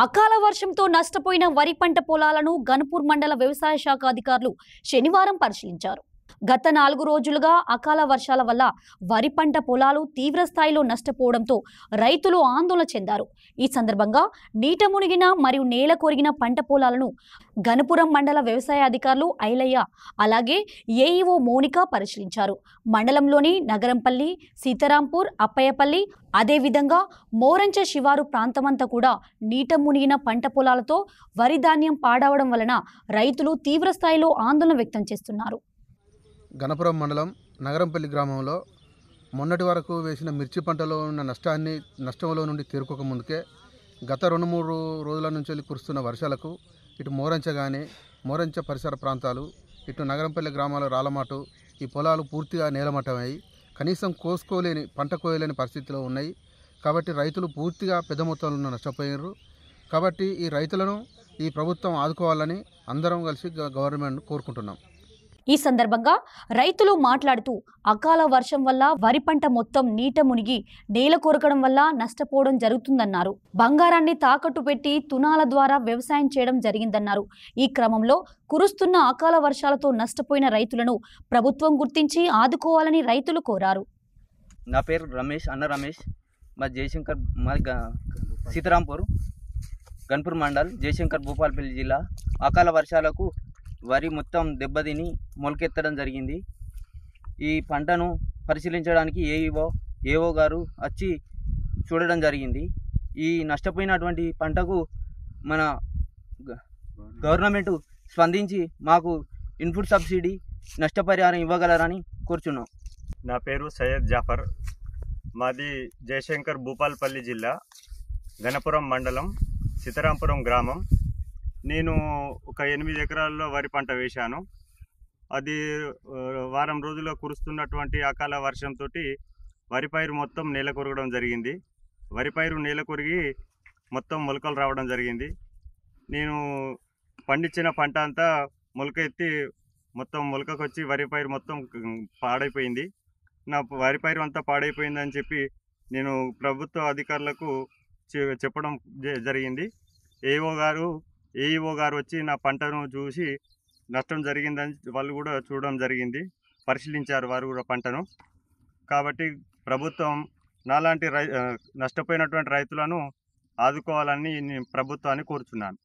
అకాల వర్షంతో నష్టపోయిన వరి పంట పొలాలను గన్పూర్ మండల వ్యవసాయ శాఖ అధికారులు శనివారం పరిశీలించారు. గత 4 రోజులుగా అకాల వర్షాల వల్ల వరి పంట పొలాలు తీవ్ర స్థాయిలో నష్టపోవడంతో రైతులు ఆందోళన చెందారు. ఈ సందర్భంగా నీట మునిగిన మరియు నేల కొరిగిన పంట పొలాలను గణపురం మండల వ్యవసాయ అధికారులు ఐలయ్య అలాగే ఏఈఓ మోనిక పరిశీలించారు. మండలంలోని నగరంపల్లి, సీతారాంపూర్, అప్పయ్యపల్లి అదేవిధంగా మోరంచ శివారు ప్రాంతమంతా కూడా నీట మునిగిన పంట పొలాలతో వరి ధాన్యం పాడవడం వలన రైతులు తీవ్ర స్థాయిలో ఆందోళన వ్యక్తం చేస్తున్నారు. గణపురం మండలం నగరంపల్లి గ్రామంలో మొన్నటి వరకు వేసిన మిర్చి పంటలో ఉన్న నష్టంలో నుండి తేరుకోక ముందుకే గత 2-3 రోజుల నుంచి కురుస్తున్న వర్షాలకు ఇటు మోరంచ పరిసర ప్రాంతాలు, ఇటు నగరంపల్లి గ్రామాల రాలమాటు ఈ పొలాలు పూర్తిగా నేలమట్టమై కనీసం పంట కోయలేని పరిస్థితిలో ఉన్నాయి. కాబట్టి రైతులు పూర్తిగా పెద్ద మొత్తంలో నష్టపోయారు. కాబట్టి ఈ రైతులను ఈ ప్రభుత్వం ఆదుకోవాలని అందరం కలిసి గవర్నమెంట్ కోరుకుంటున్నాం. ఈ సందర్భంగా రైతులు మాట్లాడుతూ అకాల వర్షం వల్ల వరి పంట మొత్తం నీట మునిగి నేల కొరకడం వల్ల నష్టపోవడం జరుగుతుందన్నారు. బంగారాన్ని తాకట్టు పెట్టి తునాల ద్వారా వ్యవసాయం చేయడం జరిగిందన్నారు. ఈ క్రమంలో కురుస్తున్న అకాల వర్షాలతో నష్టపోయిన రైతులను ప్రభుత్వం గుర్తించి ఆదుకోవాలని రైతులు కోరారు. నా పేరు రమేష్, మా జయశంకర్, మా సీతారాంపూర్, గన్పూర్ మండల్, జయశంకర్, భూపాలపల్లి జిల్లా. అకాల వర్షాలకు వరి మొత్తం దెబ్బతిని మొలకెత్తడం జరిగింది. ఈ పంటను పరిశీలించడానికి ఏఓ గారు వచ్చి చూడడం జరిగింది. ఈ నష్టపోయినటువంటి పంటకు మన గవర్నమెంట్ స్పందించి మాకు ఇన్పుట్ సబ్సిడీ నష్టపరిహారం ఇవ్వగలరని కోరుచున్నాం. నా పేరు సయ్యద్ జాఫర్, మాది జయశంకర్, భూపాలపల్లి జిల్లా, గణపురం మండలం, సీతారాంపురం గ్రామం. నేను ఒక 8 ఎకరాల్లో వరి పంట వేశాను. అది వారం రోజుల్లో కురుస్తున్నటువంటి అకాల వర్షంతో వరి పైరు మొత్తం నేల కొరగడం జరిగింది. వరి పైరు నేల కొరిగి మొత్తం మొలకలు రావడం జరిగింది. నేను పండించిన పంట అంతా మొలకెత్తి మొత్తం మొలకకొచ్చి వరి పైరు మొత్తం పాడైపోయింది. నా వరి పైరు అంతా పాడైపోయిందని చెప్పి నేను ప్రభుత్వ అధికారులకు చెప్పడం జరిగింది. ఏఈఓ గారు వచ్చి నా పంటను చూసి నష్టం జరిగిందని వాళ్ళు కూడా చూడడం జరిగింది, పరిశీలించారు వారు కూడా పంటను. కాబట్టి ప్రభుత్వం నాలాంటి నష్టపోయినటువంటి రైతులను ఆదుకోవాలని ప్రభుత్వాన్ని కోరుచున్నాను.